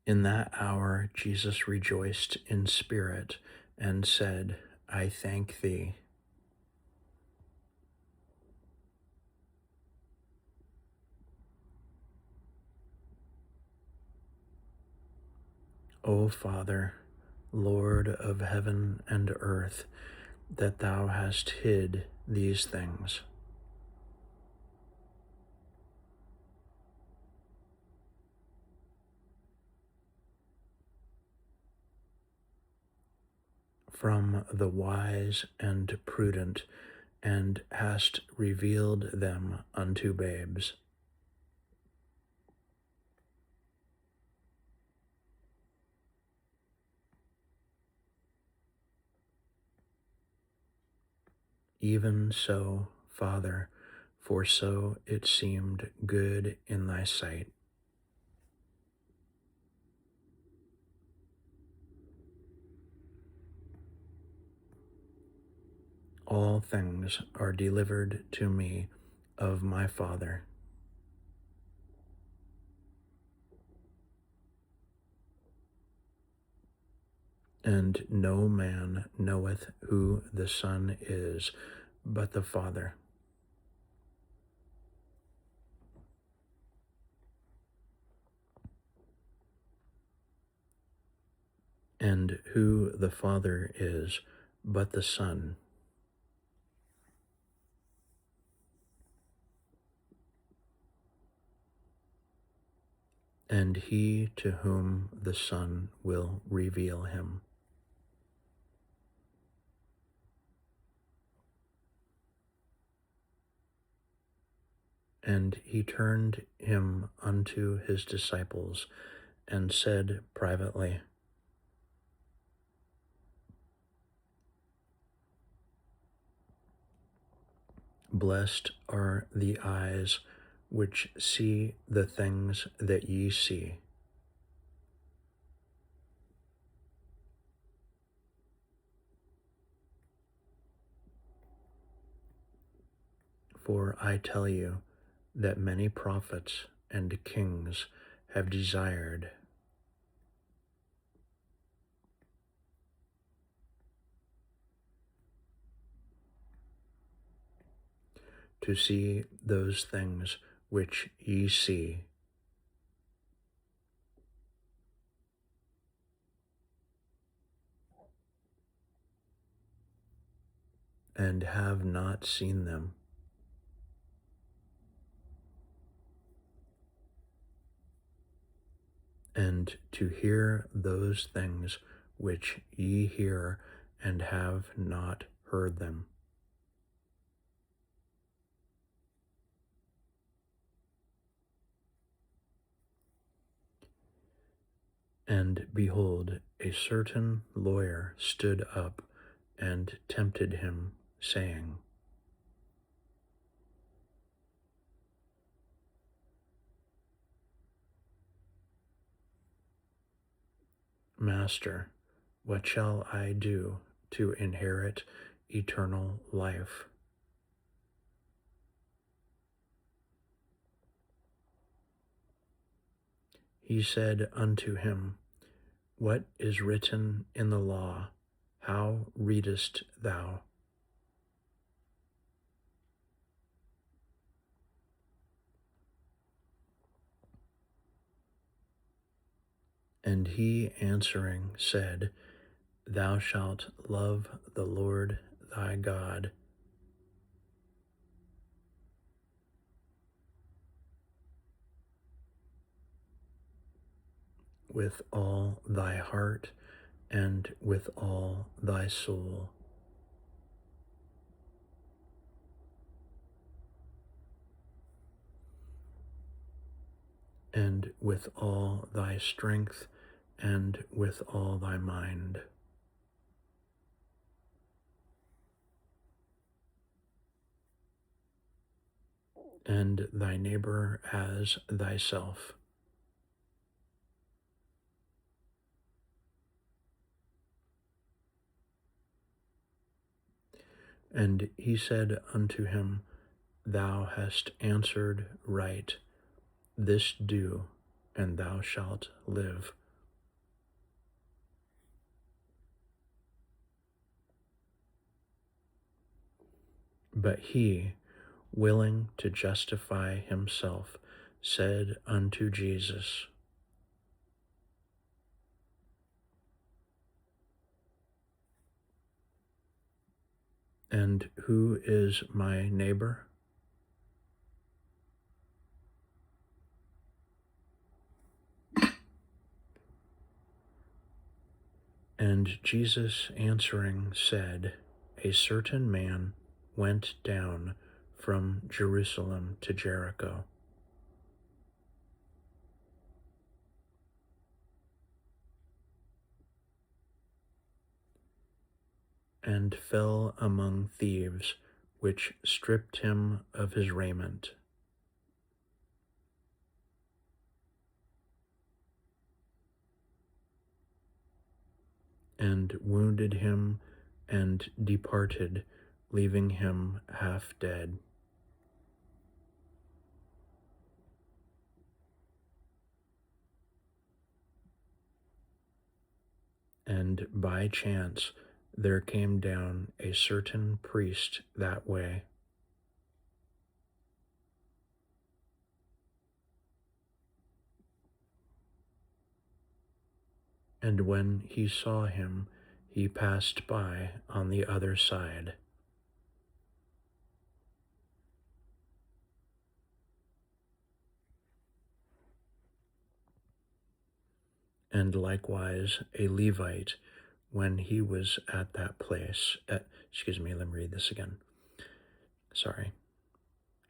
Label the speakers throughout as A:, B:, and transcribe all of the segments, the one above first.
A: In that hour Jesus rejoiced in spirit and said, I thank thee, O Father, Lord of heaven and earth, that thou hast hid these things. From the wise and prudent, and hast revealed them unto babes. Even so, Father, for so it seemed good in thy sight. All things are delivered to me of my Father. And no man knoweth who the Son is, but the Father. And who the Father is, but the Son. And he to whom the Son will reveal him. And he turned him unto his disciples, and said privately, Blessed are the eyes which see the things that ye see. For I tell you that many prophets and kings have desired to see those things which ye see, and have not seen them. And to hear those things which ye hear, and have not heard them. And behold, a certain lawyer stood up and tempted him, saying, Master, what shall I do to inherit eternal life? He said unto him, What is written in the law? How readest thou? And he answering said, Thou shalt love the Lord thy God with all thy heart and with all thy soul, and with all thy strength and with all thy mind. And thy neighbor as thyself. And he said unto him, Thou hast answered right. This do, and thou shalt live. But he, willing to justify himself, said unto Jesus, And who is my neighbor? And Jesus answering said, A certain man went down from Jerusalem to Jericho, and fell among thieves, which stripped him of his raiment, and wounded him, and departed, leaving him half dead. And by chance there came down a certain priest that way, and when he saw him, he passed by on the other side. And likewise a Levite, when he was at that place, let me read this again. Sorry.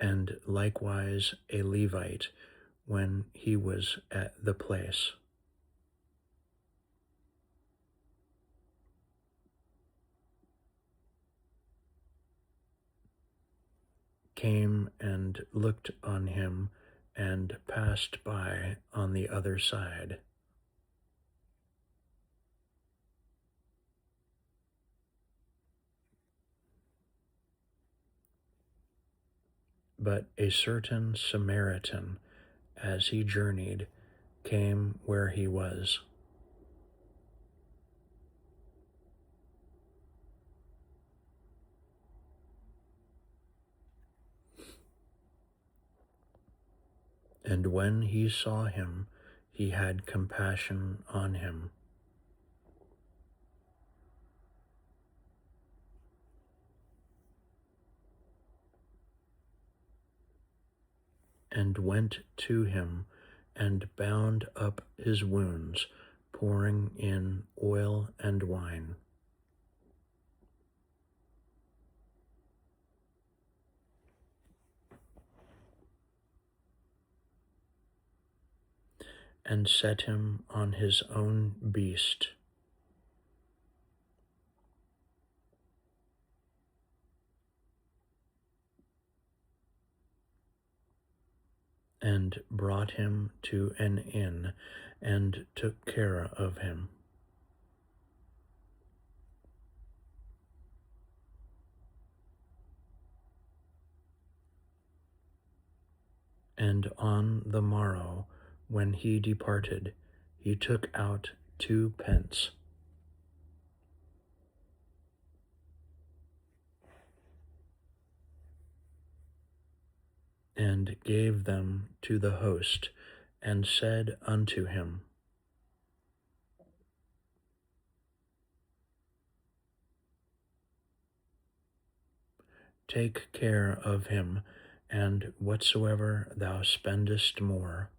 A: And likewise a Levite, when he was at the place, came and looked on him, and passed by on the other side. But a certain Samaritan, as he journeyed, came where he was, and when he saw him, he had compassion on him, and went to him, and bound up his wounds, pouring in oil and wine. And set him on his own beast, and brought him to an inn, and took care of him. And on the morrow, when he departed, he took out 2 pence, and gave them to the host, and said unto him, Take care of him, and whatsoever thou spendest more,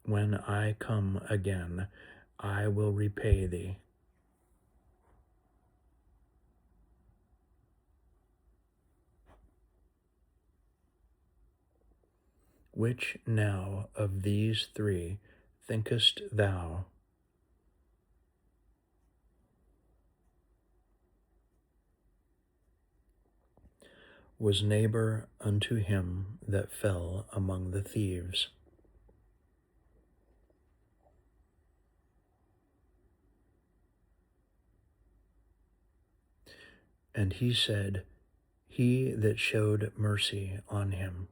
A: when I come again, I will repay thee. Which now of these 3 thinkest thou was neighbor unto him that fell among the thieves? And he said, He that showed mercy on him.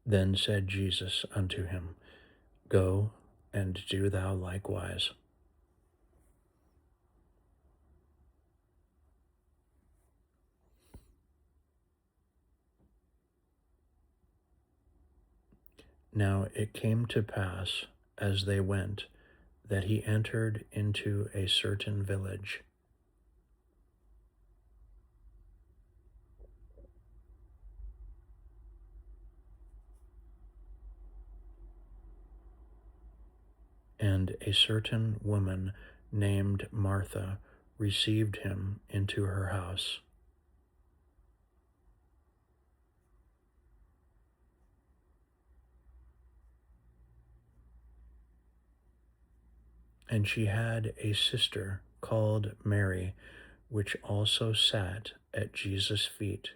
A: Then said Jesus unto him, Go, and do thou likewise. Now it came to pass, as they went, that he entered into a certain village. And a certain woman named Martha received him into her house. And she had a sister called Mary, which also sat at Jesus' feet,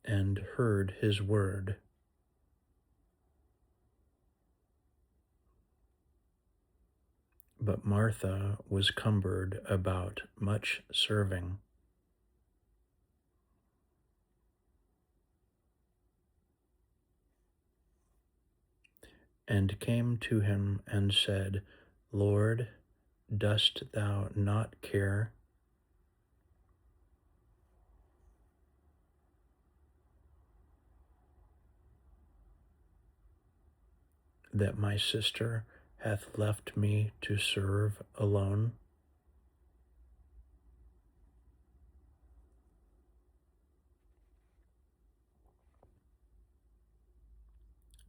A: and heard his word. But Martha was cumbered about much serving. And came to him and said, Lord, dost thou not care that my sister hath left me to serve alone?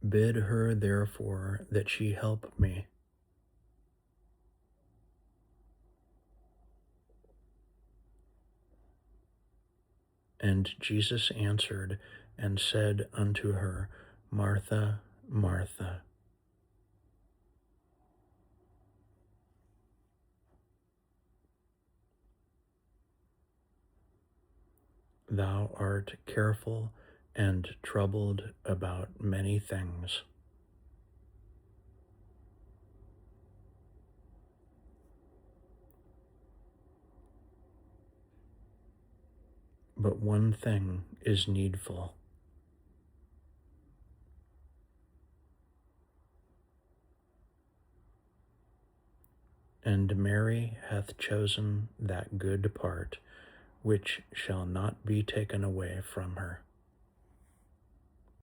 A: Bid her therefore that she help me. And Jesus answered and said unto her, Martha, Martha, thou art careful and troubled about many things, but one thing is needful. And Mary hath chosen that good part, which shall not be taken away from her.